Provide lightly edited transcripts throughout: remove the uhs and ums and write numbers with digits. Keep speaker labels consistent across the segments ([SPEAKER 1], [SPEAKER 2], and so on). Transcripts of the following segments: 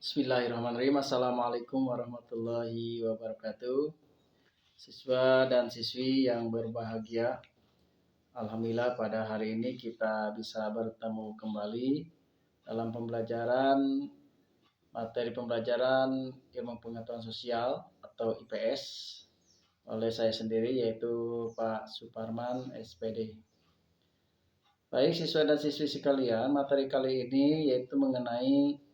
[SPEAKER 1] Bismillahirrahmanirrahim. Assalamualaikum warahmatullahi wabarakatuh. Siswa dan siswi yang berbahagia, alhamdulillah pada hari ini kita bisa bertemu kembali dalam materi pembelajaran ilmu pengetahuan sosial atau IPS oleh saya sendiri, yaitu Pak Suparman SPD. Baik siswa dan siswi sekalian, materi kali ini yaitu mengenai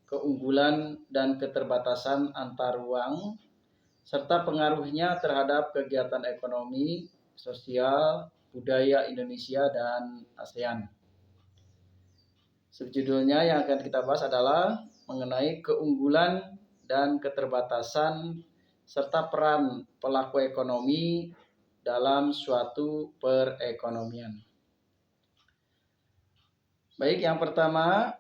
[SPEAKER 1] keunggulan dan keterbatasan antar ruang serta pengaruhnya terhadap kegiatan ekonomi, sosial, budaya Indonesia dan ASEAN. Subjudulnya yang akan kita bahas adalah mengenai keunggulan dan keterbatasan serta peran pelaku ekonomi dalam suatu perekonomian. Baik, yang pertama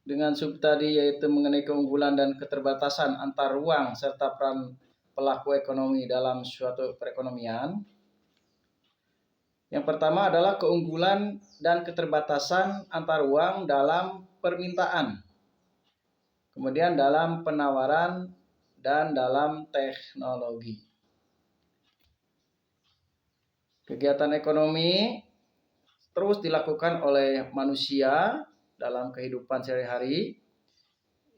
[SPEAKER 1] dengan sub tadi yaitu mengenai keunggulan dan keterbatasan antar ruang serta peran pelaku ekonomi dalam suatu perekonomian. Yang pertama adalah keunggulan dan keterbatasan antar ruang dalam permintaan, kemudian dalam penawaran dan dalam teknologi. Kegiatan ekonomi terus dilakukan oleh manusia dalam kehidupan sehari-hari.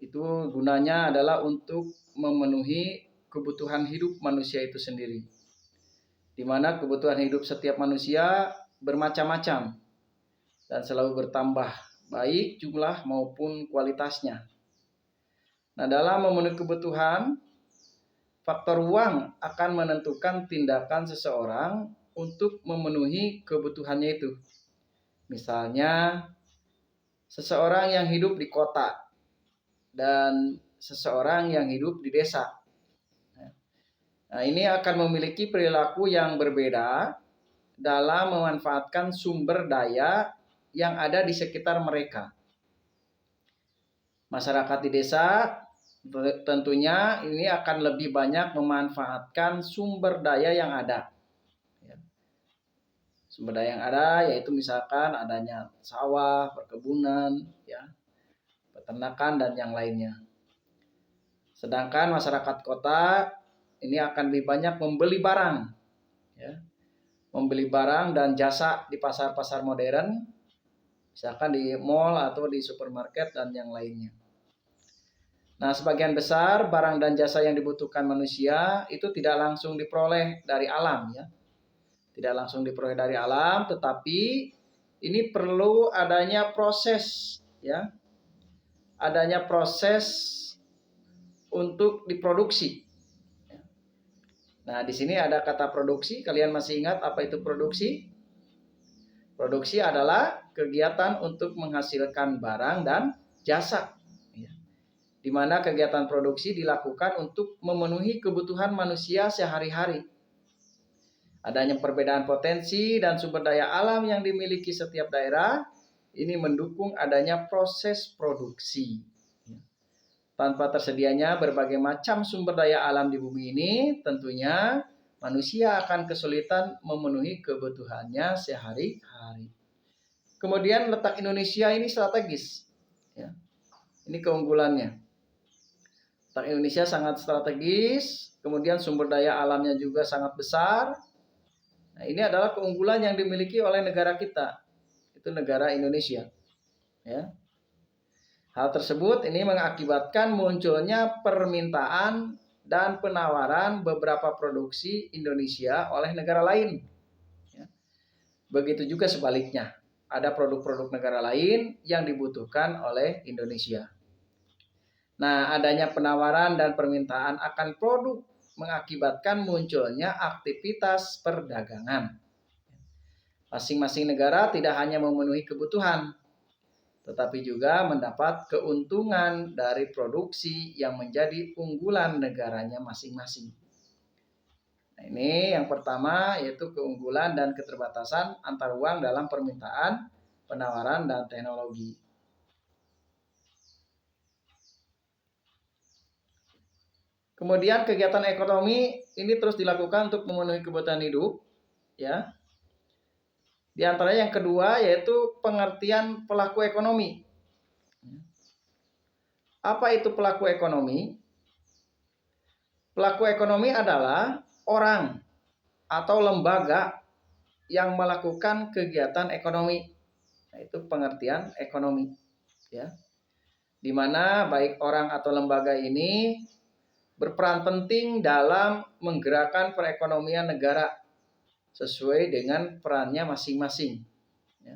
[SPEAKER 1] Itu gunanya adalah untuk memenuhi kebutuhan hidup manusia itu sendiri, di mana kebutuhan hidup setiap manusia bermacam-macam dan selalu bertambah, baik jumlah maupun kualitasnya. Nah, dalam memenuhi kebutuhan, faktor uang akan menentukan tindakan seseorang untuk memenuhi kebutuhannya itu. Misalnya, seseorang yang hidup di kota dan seseorang yang hidup di desa. Nah, ini akan memiliki perilaku yang berbeda dalam memanfaatkan sumber daya yang ada di sekitar mereka. Masyarakat di desa tentunya ini akan lebih banyak memanfaatkan sumber daya yang ada. Sumber daya yang ada yaitu misalkan adanya sawah, perkebunan, peternakan dan yang lainnya. Sedangkan masyarakat kota ini akan lebih banyak membeli barang, membeli barang dan jasa di pasar-pasar modern, misalkan di mall atau di supermarket dan yang lainnya. Nah, sebagian besar barang dan jasa yang dibutuhkan manusia itu tidak langsung diperoleh dari alam, tidak langsung diperoleh dari alam, tetapi ini perlu adanya proses, adanya proses untuk diproduksi. Nah, di sini ada kata produksi. Kalian masih ingat apa itu produksi? Produksi adalah kegiatan untuk menghasilkan barang dan jasa, di mana kegiatan produksi dilakukan untuk memenuhi kebutuhan manusia sehari-hari. Adanya perbedaan potensi dan sumber daya alam yang dimiliki setiap daerah ini mendukung adanya proses produksi. Tanpa tersedianya berbagai macam sumber daya alam di bumi ini, tentunya manusia akan kesulitan memenuhi kebutuhannya sehari-hari. Kemudian letak Indonesia ini strategis. Ini keunggulannya. Letak Indonesia sangat strategis, kemudian sumber daya alamnya juga sangat besar. Nah, ini adalah keunggulan yang dimiliki oleh negara kita, itu negara Indonesia. Hal tersebut ini mengakibatkan munculnya permintaan dan penawaran beberapa produksi Indonesia oleh negara lain. Begitu juga sebaliknya, ada produk-produk negara lain yang dibutuhkan oleh Indonesia. Nah, adanya penawaran dan permintaan akan produk mengakibatkan munculnya aktivitas perdagangan. Masing-masing negara tidak hanya memenuhi kebutuhan, tetapi juga mendapat keuntungan dari produksi yang menjadi unggulan negaranya masing-masing. Nah, ini yang pertama yaitu keunggulan dan keterbatasan antar uang dalam permintaan, penawaran, dan teknologi. Kemudian kegiatan ekonomi ini terus dilakukan untuk memenuhi kebutuhan hidup, Di antaranya yang kedua yaitu pengertian pelaku ekonomi. Apa itu pelaku ekonomi? Pelaku ekonomi adalah orang atau lembaga yang melakukan kegiatan ekonomi. Nah, itu pengertian ekonomi, ya. Di mana baik orang atau lembaga ini berperan penting dalam menggerakkan perekonomian negara sesuai dengan perannya masing-masing. Ya.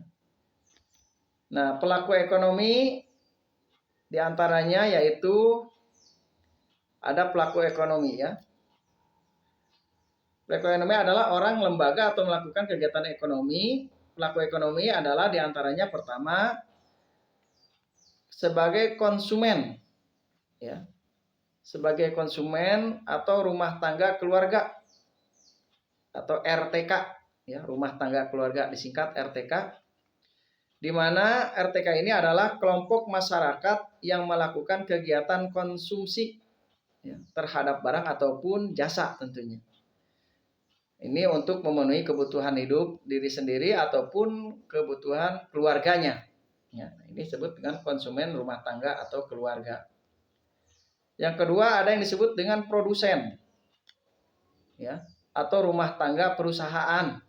[SPEAKER 1] Nah, pelaku ekonomi diantaranya yaitu ada pelaku ekonomi, ya. Pelaku ekonomi adalah orang, lembaga atau melakukan kegiatan ekonomi. Pelaku ekonomi adalah diantaranya pertama sebagai konsumen, ya, sebagai konsumen atau rumah tangga keluarga atau RTK, ya, rumah tangga keluarga disingkat RTK, di mana RTK ini adalah kelompok masyarakat yang melakukan kegiatan konsumsi, ya, terhadap barang ataupun jasa tentunya. Ini untuk memenuhi kebutuhan hidup diri sendiri ataupun kebutuhan keluarganya. Ya, ini disebut dengan konsumen rumah tangga atau keluarga. Yang kedua ada yang disebut dengan produsen, ya, atau rumah tangga perusahaan.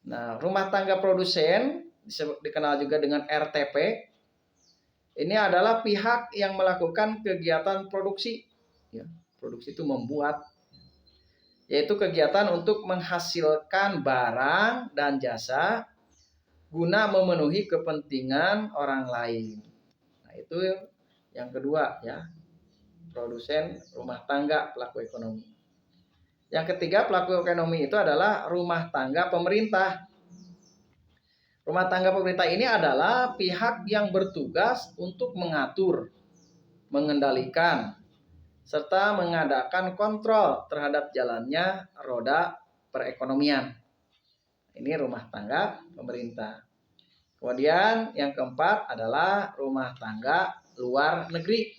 [SPEAKER 1] Nah, rumah tangga produsen dikenal juga dengan RTP. Ini adalah pihak yang melakukan kegiatan produksi. Ya, produksi itu membuat, yaitu kegiatan untuk menghasilkan barang dan jasa guna memenuhi kepentingan orang lain. Nah, itu yang kedua, ya, produsen rumah tangga pelaku ekonomi. Yang ketiga pelaku ekonomi itu adalah rumah tangga pemerintah. Rumah tangga pemerintah ini adalah pihak yang bertugas untuk mengatur, mengendalikan, serta mengadakan kontrol terhadap jalannya roda perekonomian. Ini rumah tangga pemerintah. Kemudian yang keempat adalah rumah tangga luar negeri.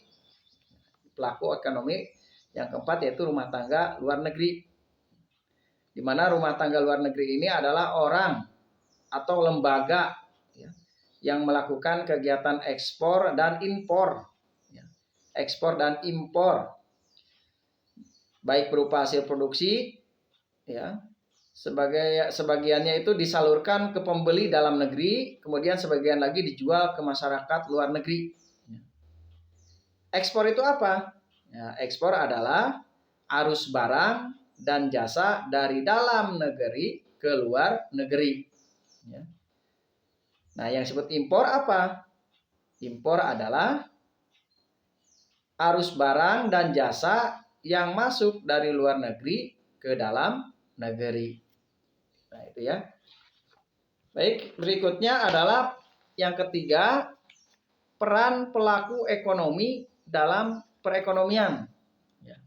[SPEAKER 1] Pelaku ekonomi yang keempat yaitu rumah tangga luar negeri. Di mana rumah tangga luar negeri ini adalah orang atau lembaga, ya, yang melakukan kegiatan ekspor dan impor. Ya, ekspor dan impor. Baik berupa hasil produksi, ya, sebagiannya itu disalurkan ke pembeli dalam negeri, kemudian sebagian lagi dijual ke masyarakat luar negeri. Ekspor itu apa? Ya, ekspor adalah arus barang dan jasa dari dalam negeri ke luar negeri. Ya. Nah, yang disebut impor apa? Impor adalah arus barang dan jasa yang masuk dari luar negeri ke dalam negeri. Nah, itu ya. Baik, berikutnya adalah yang ketiga, peran pelaku ekonomi dalam perekonomian. Ya.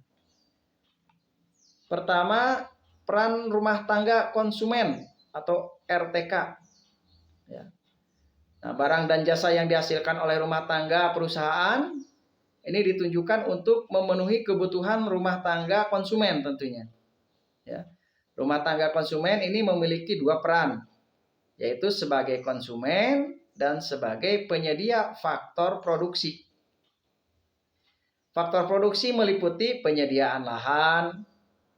[SPEAKER 1] Pertama, peran rumah tangga konsumen atau RTK. Ya. Nah, barang dan jasa yang dihasilkan oleh rumah tangga perusahaan ini ditunjukkan untuk memenuhi kebutuhan rumah tangga konsumen tentunya. Ya. Rumah tangga konsumen ini memiliki dua peran, yaitu sebagai konsumen dan sebagai penyedia faktor produksi. Faktor produksi meliputi penyediaan lahan,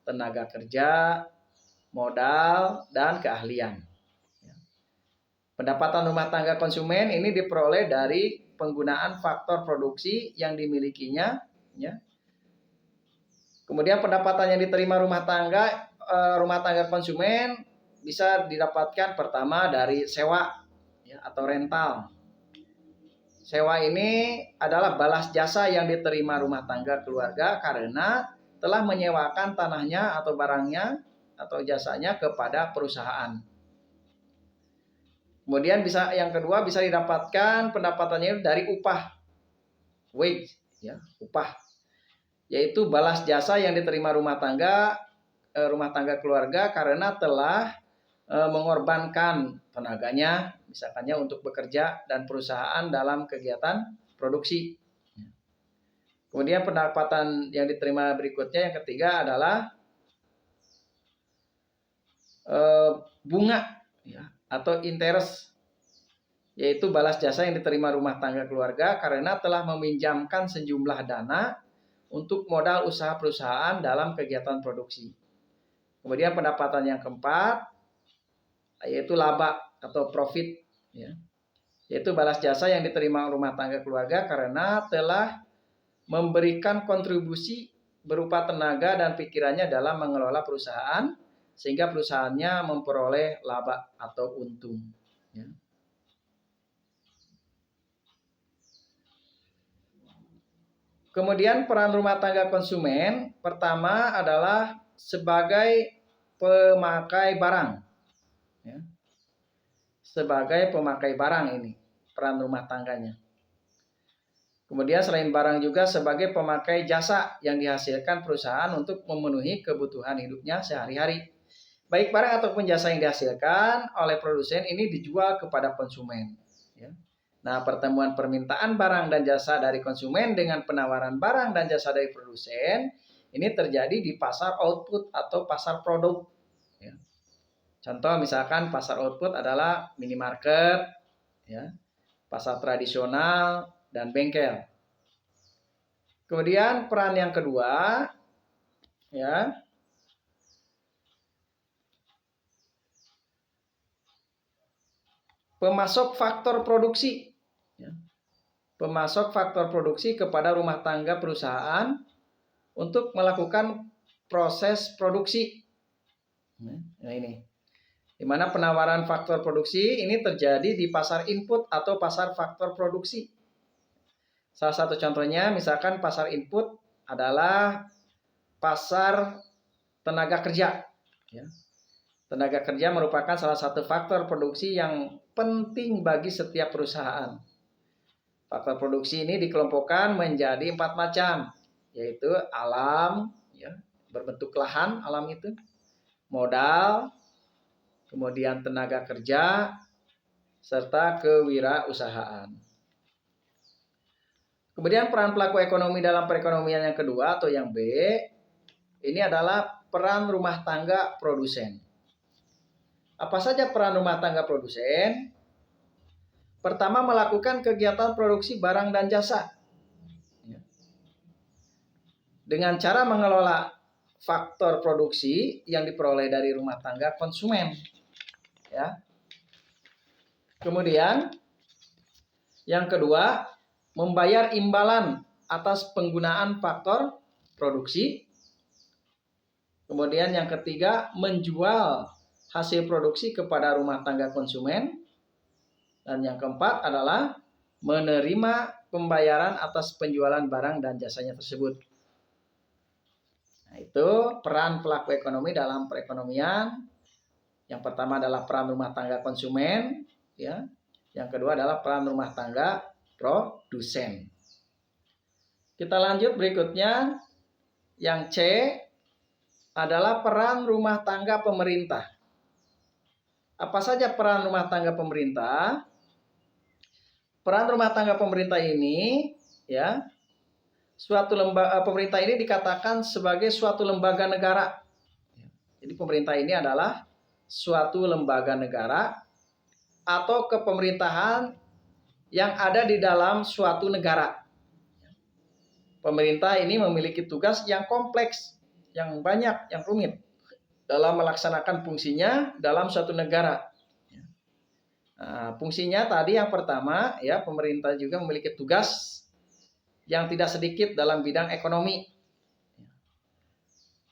[SPEAKER 1] tenaga kerja, modal, dan keahlian. Pendapatan rumah tangga konsumen ini diperoleh dari penggunaan faktor produksi yang dimilikinya, ya. Kemudian pendapatan yang diterima rumah tangga konsumen bisa didapatkan pertama dari sewa, ya, atau rental. Sewa ini adalah balas jasa yang diterima rumah tangga keluarga karena telah menyewakan tanahnya atau barangnya atau jasanya kepada perusahaan. Kemudian yang kedua bisa didapatkan pendapatannya dari upah, wage, ya, upah, yaitu balas jasa yang diterima rumah tangga keluarga karena telah mengorbankan tenaganya, misalkannya untuk bekerja dan perusahaan dalam kegiatan produksi. Kemudian pendapatan yang diterima berikutnya yang ketiga adalah bunga, ya, atau interest yaitu balas jasa yang diterima rumah tangga keluarga karena telah meminjamkan sejumlah dana untuk modal usaha perusahaan dalam kegiatan produksi. Kemudian pendapatan yang keempat, yaitu laba atau profit, ya, yaitu balas jasa yang diterima rumah tangga keluarga karena telah memberikan kontribusi berupa tenaga dan pikirannya dalam mengelola perusahaan sehingga perusahaannya memperoleh laba atau untung. Ya. Kemudian peran rumah tangga konsumen pertama adalah sebagai pemakai barang. Ya. Sebagai pemakai barang ini peran rumah tangganya. Kemudian selain barang juga sebagai pemakai jasa yang dihasilkan perusahaan untuk memenuhi kebutuhan hidupnya sehari-hari. Baik barang ataupun jasa yang dihasilkan oleh produsen ini dijual kepada konsumen. Ya. Nah, pertemuan permintaan barang dan jasa dari konsumen dengan penawaran barang dan jasa dari produsen ini terjadi di pasar output atau pasar produk. Ya. Contoh misalkan pasar output adalah minimarket, ya, pasar tradisional, dan bengkel. Kemudian peran yang kedua, ya, pemasok faktor produksi. Ya. Pemasok faktor produksi kepada rumah tangga perusahaan untuk melakukan proses produksi. Nah ini, di mana penawaran faktor produksi ini terjadi di pasar input atau pasar faktor produksi. Salah satu contohnya misalkan pasar input adalah pasar tenaga kerja. Ya. Tenaga kerja merupakan salah satu faktor produksi yang penting bagi setiap perusahaan. Faktor produksi ini dikelompokkan menjadi 4 macam, yaitu alam, ya, berbentuk lahan, alam itu, modal, kemudian tenaga kerja, serta kewirausahaan. Kemudian peran pelaku ekonomi dalam perekonomian yang kedua atau yang B, ini adalah peran rumah tangga produsen. Apa saja peran rumah tangga produsen? Pertama, melakukan kegiatan produksi barang dan jasa. Dengan cara mengelola faktor produksi yang diperoleh dari rumah tangga konsumen. Ya. Kemudian, yang kedua, membayar imbalan atas penggunaan faktor produksi. Kemudian yang ketiga, menjual hasil produksi kepada rumah tangga konsumen. Dan yang keempat adalah menerima pembayaran atas penjualan barang dan jasanya tersebut. Nah, itu peran pelaku ekonomi dalam perekonomian. Yang pertama adalah peran rumah tangga konsumen, ya. Yang kedua adalah peran rumah tangga produsen. Kita lanjut berikutnya. Yang C adalah peran rumah tangga pemerintah. Apa saja peran rumah tangga pemerintah? Peran rumah tangga pemerintah ini, ya, suatu lembaga pemerintah ini dikatakan sebagai suatu lembaga negara. Jadi pemerintah ini adalah suatu lembaga negara atau kepemerintahan yang ada di dalam suatu negara. Pemerintah ini memiliki tugas yang kompleks, yang banyak, yang rumit dalam melaksanakan fungsinya dalam suatu negara. Nah, fungsinya tadi yang pertama, ya, pemerintah juga memiliki tugas yang tidak sedikit dalam bidang ekonomi.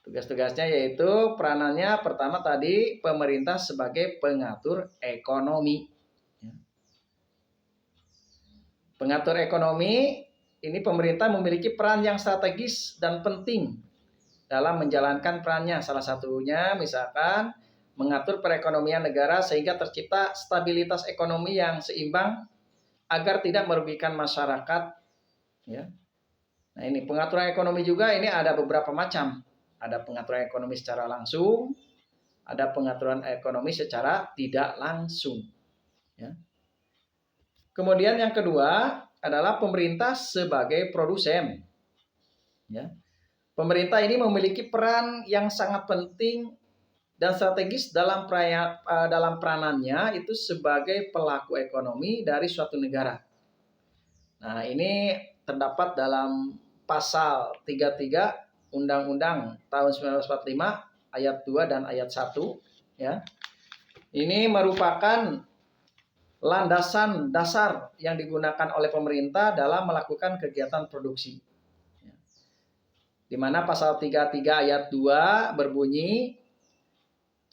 [SPEAKER 1] Tugas-tugasnya yaitu peranannya pertama tadi pemerintah sebagai pengatur ekonomi. Pengatur ekonomi ini pemerintah memiliki peran yang strategis dan penting dalam menjalankan perannya. Salah satunya misalkan mengatur perekonomian negara sehingga tercipta stabilitas ekonomi yang seimbang agar tidak merugikan masyarakat. Ya. Nah ini pengaturan ekonomi juga ini ada beberapa macam. Ada pengaturan ekonomi secara langsung, ada pengaturan ekonomi secara tidak langsung. Ya. Kemudian yang kedua adalah pemerintah sebagai produsen. Ya. Pemerintah ini memiliki peran yang sangat penting dan strategis dalam peranannya itu sebagai pelaku ekonomi dari suatu negara. Nah, ini terdapat dalam pasal 33 Undang-Undang tahun 1945 ayat 2 dan ayat 1 ya. Ini merupakan landasan dasar yang digunakan oleh pemerintah dalam melakukan kegiatan produksi. Di mana pasal 33 ayat 2 berbunyi,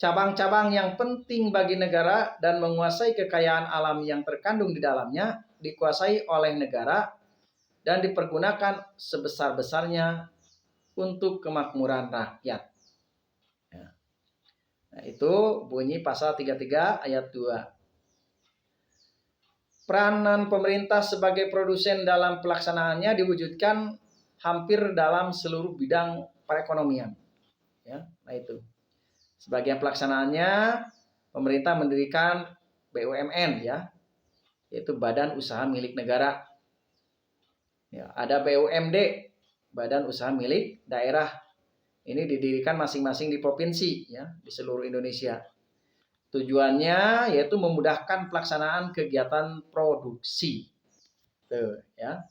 [SPEAKER 1] cabang-cabang yang penting bagi negara dan menguasai kekayaan alam yang terkandung di dalamnya dikuasai oleh negara dan dipergunakan sebesar-besarnya untuk kemakmuran rakyat. Nah, itu bunyi pasal 33 ayat 2. Peranan pemerintah sebagai produsen dalam pelaksanaannya diwujudkan hampir dalam seluruh bidang perekonomian. Ya, nah itu. Sebagai pelaksanaannya, pemerintah mendirikan BUMN ya, yaitu Badan Usaha Milik Negara. Ya, ada BUMD, Badan Usaha Milik Daerah. Ini didirikan masing-masing di provinsi ya, di seluruh Indonesia. Tujuannya yaitu memudahkan pelaksanaan kegiatan produksi. Tuh, ya.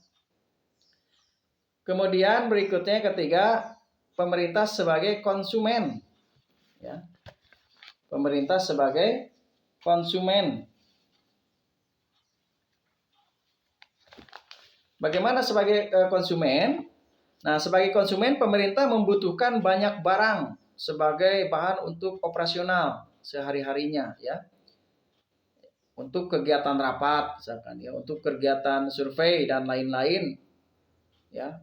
[SPEAKER 1] Kemudian berikutnya ketiga, pemerintah sebagai konsumen. Ya. Pemerintah sebagai konsumen. Bagaimana sebagai konsumen? Nah, sebagai konsumen, pemerintah membutuhkan banyak barang sebagai bahan untuk operasional sehari-harinya, ya. Untuk kegiatan rapat, misalkan, ya, untuk kegiatan survei dan lain-lain, ya.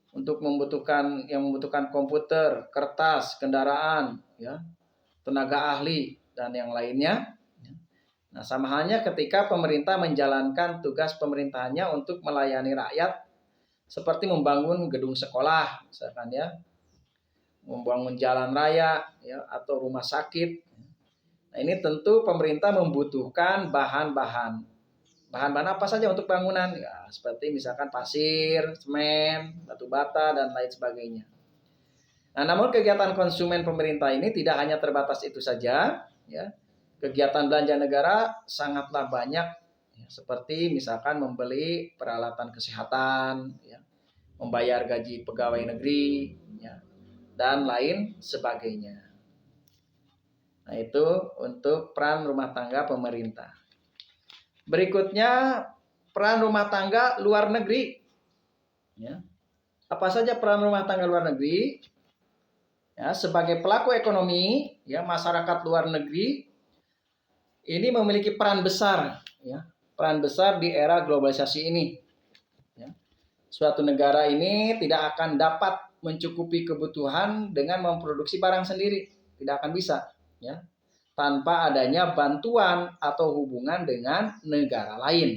[SPEAKER 1] Untuk membutuhkan komputer, kertas, kendaraan, ya, tenaga ahli dan yang lainnya. Nah, sama halnya ketika pemerintah menjalankan tugas pemerintahannya untuk melayani rakyat, seperti membangun gedung sekolah, misalkan ya, membangun jalan raya, ya, atau rumah sakit. Nah, ini tentu pemerintah membutuhkan bahan-bahan apa saja untuk bangunan, ya, seperti misalkan pasir, semen, batu bata dan lain sebagainya. Nah, namun kegiatan konsumen pemerintah ini tidak hanya terbatas itu saja, ya. Kegiatan belanja negara sangatlah banyak, ya, seperti misalkan membeli peralatan kesehatan, ya, membayar gaji pegawai negeri, ya, dan lain sebagainya. Nah, itu untuk peran rumah tangga pemerintah. Berikutnya, peran rumah tangga luar negeri. Ya. Apa saja peran rumah tangga luar negeri? Ya, sebagai pelaku ekonomi, ya, masyarakat luar negeri ini memiliki peran besar, ya, peran besar di era globalisasi ini. Ya. Suatu negara ini tidak akan dapat mencukupi kebutuhan dengan memproduksi barang sendiri, tidak akan bisa, ya, tanpa adanya bantuan atau hubungan dengan negara lain.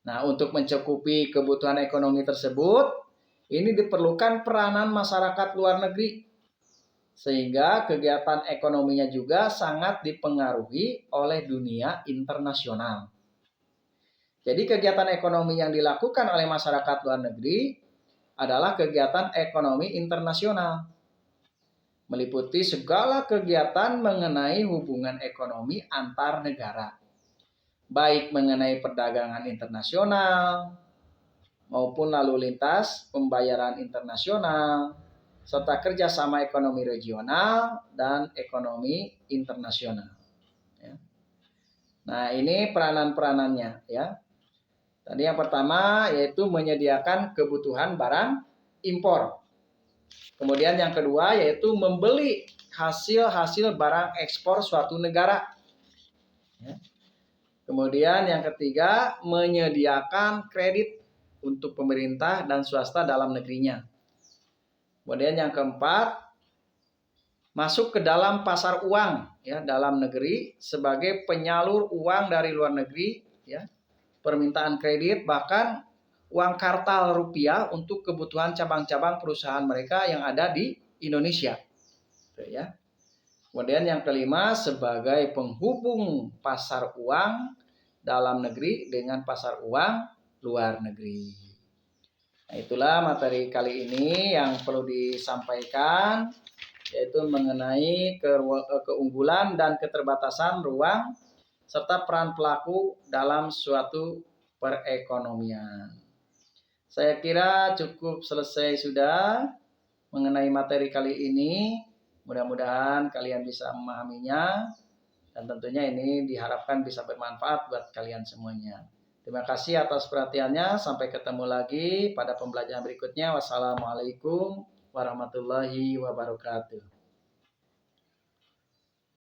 [SPEAKER 1] Nah, untuk mencukupi kebutuhan ekonomi tersebut, ini diperlukan peranan masyarakat luar negeri. Sehingga kegiatan ekonominya juga sangat dipengaruhi oleh dunia internasional. Jadi kegiatan ekonomi yang dilakukan oleh masyarakat luar negeri adalah kegiatan ekonomi internasional. Meliputi segala kegiatan mengenai hubungan ekonomi antar negara. Baik mengenai perdagangan internasional maupun lalu lintas pembayaran internasional, serta kerjasama ekonomi regional dan ekonomi internasional. Ya. Nah, ini peranan-peranannya, ya. Tadi yang pertama yaitu menyediakan kebutuhan barang impor. Kemudian yang kedua yaitu membeli hasil-hasil barang ekspor suatu negara. Ya. Kemudian yang ketiga menyediakan kredit untuk pemerintah dan swasta dalam negerinya. Kemudian yang keempat, masuk ke dalam pasar uang, ya, dalam negeri sebagai penyalur uang dari luar negeri, ya, permintaan kredit, bahkan uang kartal rupiah untuk kebutuhan cabang-cabang perusahaan mereka yang ada di Indonesia. Ya. Kemudian yang kelima, sebagai penghubung pasar uang dalam negeri dengan pasar uang luar negeri. Nah, itulah materi kali ini yang perlu disampaikan. yaitu mengenai keunggulan dan keterbatasan ruang serta peran pelaku dalam suatu perekonomian. Saya kira cukup selesai sudah mengenai materi kali ini. Mudah-mudahan kalian bisa memahaminya dan tentunya ini diharapkan bisa bermanfaat buat kalian semuanya. Terima kasih atas perhatiannya. Sampai ketemu lagi pada pembelajaran berikutnya. Wassalamualaikum warahmatullahi wabarakatuh.